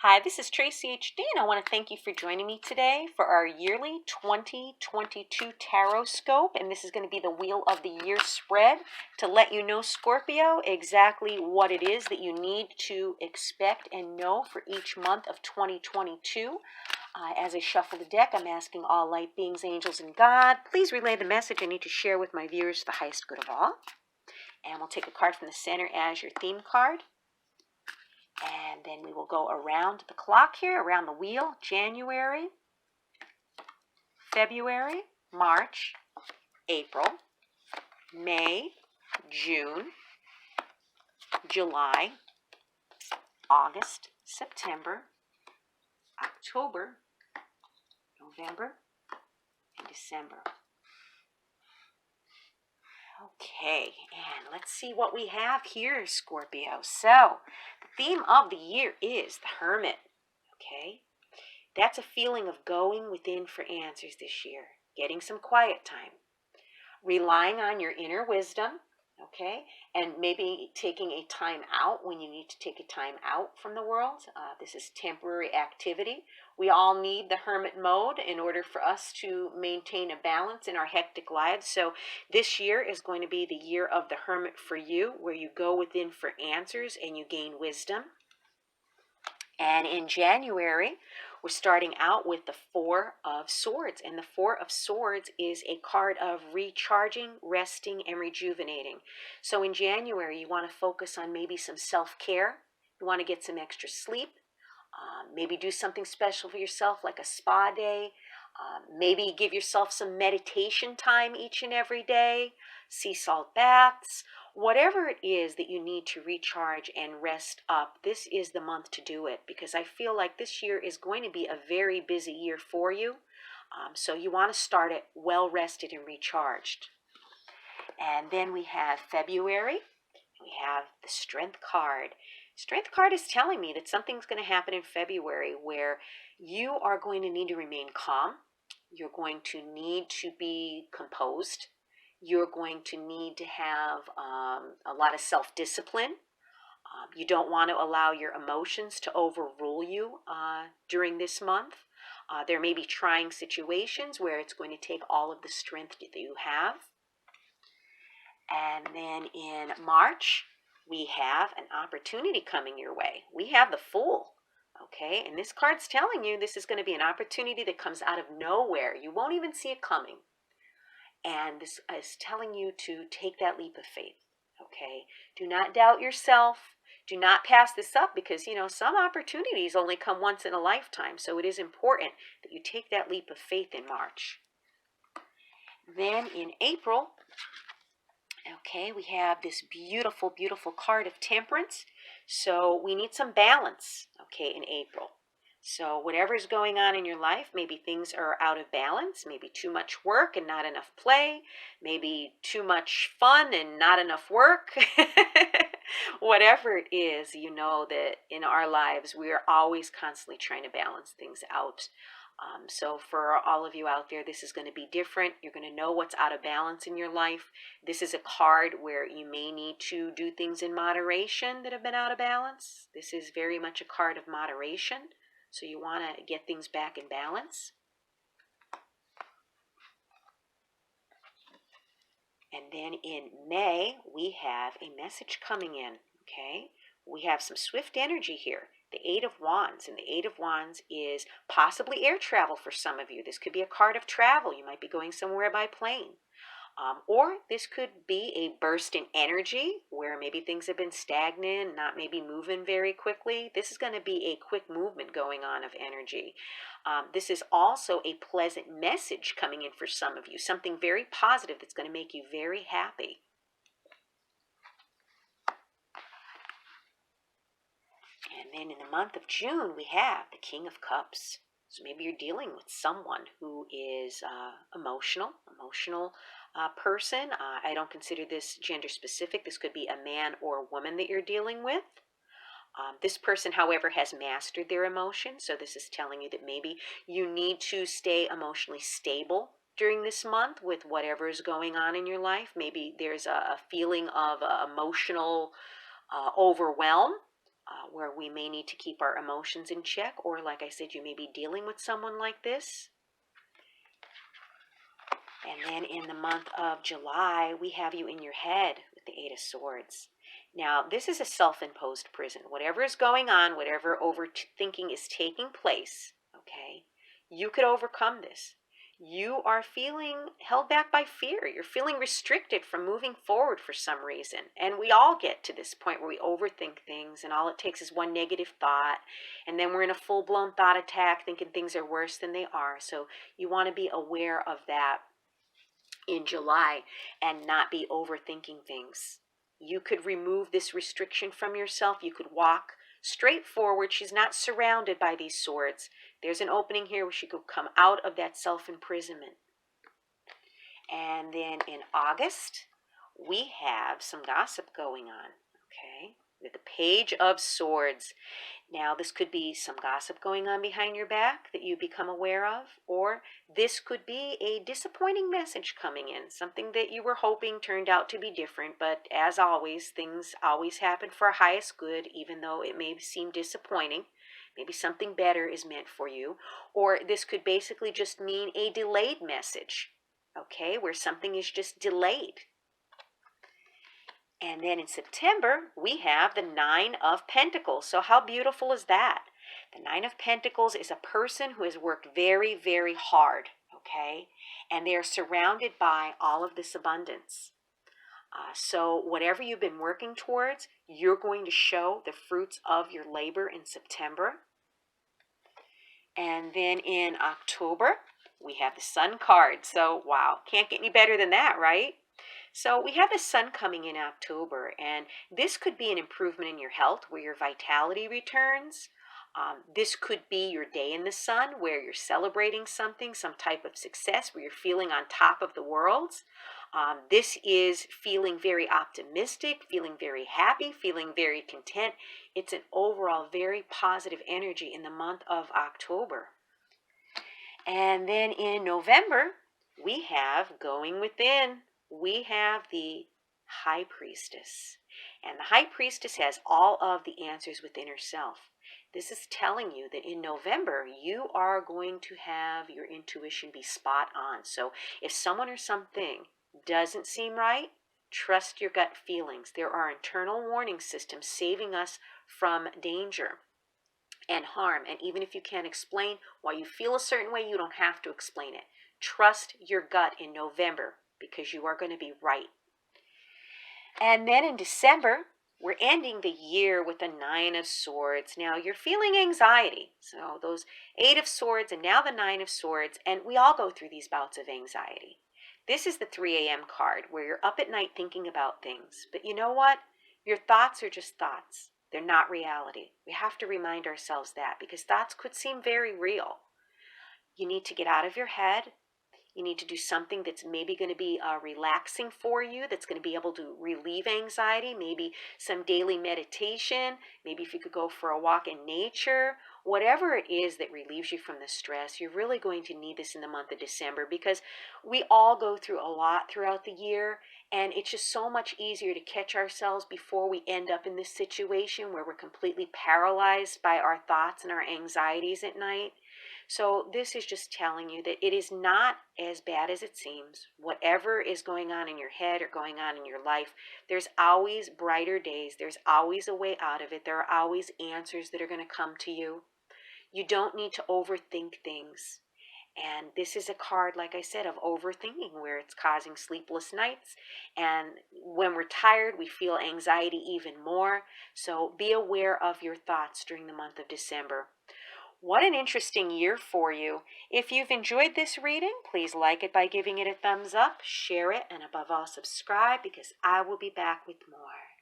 Hi, this is Traceyhd, and I want to thank you for joining me today for our yearly 2022 Tarot Scope. And this is going to be the Wheel of the Year spread to let you know, Scorpio, exactly what it is that you need to expect and know for each month of 2022. As I shuffle the deck, I'm asking all light beings, angels, and God, please relay the message I need to share with my viewers for the highest good of all. And we'll take a card from the center as your theme card. And then we will go around the clock here, around the wheel, January, February, March, April, May, June, July, August, September, October, November, and December. Okay, and let's see what we have here, Scorpio. So, the theme of the year is the Hermit, okay? That's a feeling of going within for answers this year, getting some quiet time, relying on your inner wisdom, okay? And maybe taking a time out when you need to take a time out from the world. This is temporary activity. We all need the hermit mode in order for us to maintain a balance in our hectic lives. So this year is going to be the year of the hermit for you, where you go within for answers and you gain wisdom. And in January, we're starting out with the Four of Swords. And the Four of Swords is a card of recharging, resting, and rejuvenating. So in January, you want to focus on maybe some self-care. You want to get some extra sleep. Maybe do something special for yourself, like a spa day. Maybe give yourself some meditation time each and every day. Sea salt baths. Whatever it is that you need to recharge and rest up, this is the month to do it, because I feel like this year is going to be a very busy year for you. So you want to start it well rested and recharged. And then we have February. We have the Strength card. Strength card is telling me that something's going to happen in February where you are going to need to remain calm. You're going to need to be composed. You're going to need to have a lot of self-discipline. You don't want to allow your emotions to overrule you during this month. There may be trying situations where it's going to take all of the strength that you have. And then in March, we have an opportunity coming your way. We have the Fool, okay? And this card's telling you this is going to be an opportunity that comes out of nowhere. You won't even see it coming. And this is telling you to take that leap of faith, okay? Do not doubt yourself. Do not pass this up, because, some opportunities only come once in a lifetime. So it is important that you take that leap of faith in March. Then in April, okay, we have this beautiful, beautiful card of Temperance. So we need some balance, okay, in April. So whatever's going on in your life, maybe things are out of balance, maybe too much work and not enough play, maybe too much fun and not enough work. Whatever it is, you know that in our lives, we are always constantly trying to balance things out. So for all of you out there, this is going to be different. You're going to know what's out of balance in your life. This is a card where you may need to do things in moderation that have been out of balance. This is very much a card of moderation. So you want to get things back in balance. And then in May, we have a message coming in, okay? We have some swift energy here. The Eight of Wands, and the Eight of Wands is possibly air travel for some of you. This could be a card of travel. You might be going somewhere by plane. Or this could be a burst in energy where maybe things have been stagnant, not maybe moving very quickly. This is going to be a quick movement going on of energy. This is also a pleasant message coming in for some of you, something very positive that's going to make you very happy. And then in the month of June, we have the King of Cups. So maybe you're dealing with someone who is emotional person. I don't consider this gender specific. This could be a man or a woman that you're dealing with. This person, however, has mastered their emotions. So this is telling you that maybe you need to stay emotionally stable during this month with whatever is going on in your life. Maybe there's a feeling of emotional overwhelm. where we may need to keep our emotions in check, or like I said, you may be dealing with someone like this. And then in the month of July, we have you in your head with the Eight of Swords. Now, this is a self-imposed prison. Whatever is going on, whatever overthinking is taking place, okay, you could overcome this. You are feeling held back by fear. You're feeling restricted from moving forward for some reason. And we all get to this point where we overthink things, and all it takes is one negative thought, and then we're in a full-blown thought attack thinking things are worse than they are. So you want to be aware of that in July and not be overthinking things. You could remove this restriction from yourself. You could walk straight forward. She's not surrounded by these swords. There's an opening here where she could come out of that self-imprisonment. And then in August, we have some gossip going on, okay? With the Page of Swords. Now, this could be some gossip going on behind your back that you become aware of, or this could be a disappointing message coming in, something that you were hoping turned out to be different, but as always, things always happen for our highest good, even though it may seem disappointing. Maybe something better is meant for you, or this could basically just mean a delayed message, okay, where something is just delayed. And then in September, we have the Nine of Pentacles. So how beautiful is that? The Nine of Pentacles is a person who has worked very, very hard, okay? And they are surrounded by all of this abundance. So whatever you've been working towards, you're going to show the fruits of your labor in September. And then in October, we have the Sun card. So wow, can't get any better than that, right? So we have the Sun coming in October, and this could be an improvement in your health where your vitality returns. This could be your day in the sun where you're celebrating something, some type of success, where you're feeling on top of the world. This is feeling very optimistic, feeling very happy, feeling very content. It's an overall very positive energy in the month of October. And then in November, we have going within. We have the High Priestess. And the High Priestess has all of the answers within herself. This is telling you that in November, you are going to have your intuition be spot on. So if someone or something doesn't seem right, trust your gut feelings. There are internal warning systems saving us from danger and harm. And even if you can't explain why you feel a certain way, you don't have to explain it. Trust your gut in November, because you are going to be right. And then in December, we're ending the year with the Nine of Swords. Now, you're feeling anxiety. So those Eight of Swords and now the Nine of Swords, and we all go through these bouts of anxiety. This is the 3 a.m. card, where you're up at night thinking about things. But you know what? Your thoughts are just thoughts. They're not reality. We have to remind ourselves that, because thoughts could seem very real. You need to get out of your head. You need to do something that's maybe going to be relaxing for you, that's going to be able to relieve anxiety, maybe some daily meditation, maybe if you could go for a walk in nature, whatever it is that relieves you from the stress. You're really going to need this in the month of December, because we all go through a lot throughout the year, and it's just so much easier to catch ourselves before we end up in this situation where we're completely paralyzed by our thoughts and our anxieties at night. So this is just telling you that it is not as bad as it seems. Whatever is going on in your head or going on in your life, there's always brighter days. There's always a way out of it. There are always answers that are going to come to you. You don't need to overthink things. And this is a card, like I said, of overthinking, where it's causing sleepless nights. And when we're tired, we feel anxiety even more. So be aware of your thoughts during the month of December. What an interesting year for you. If you've enjoyed this reading, please like it by giving it a thumbs up, share it, and above all, subscribe, because I will be back with more.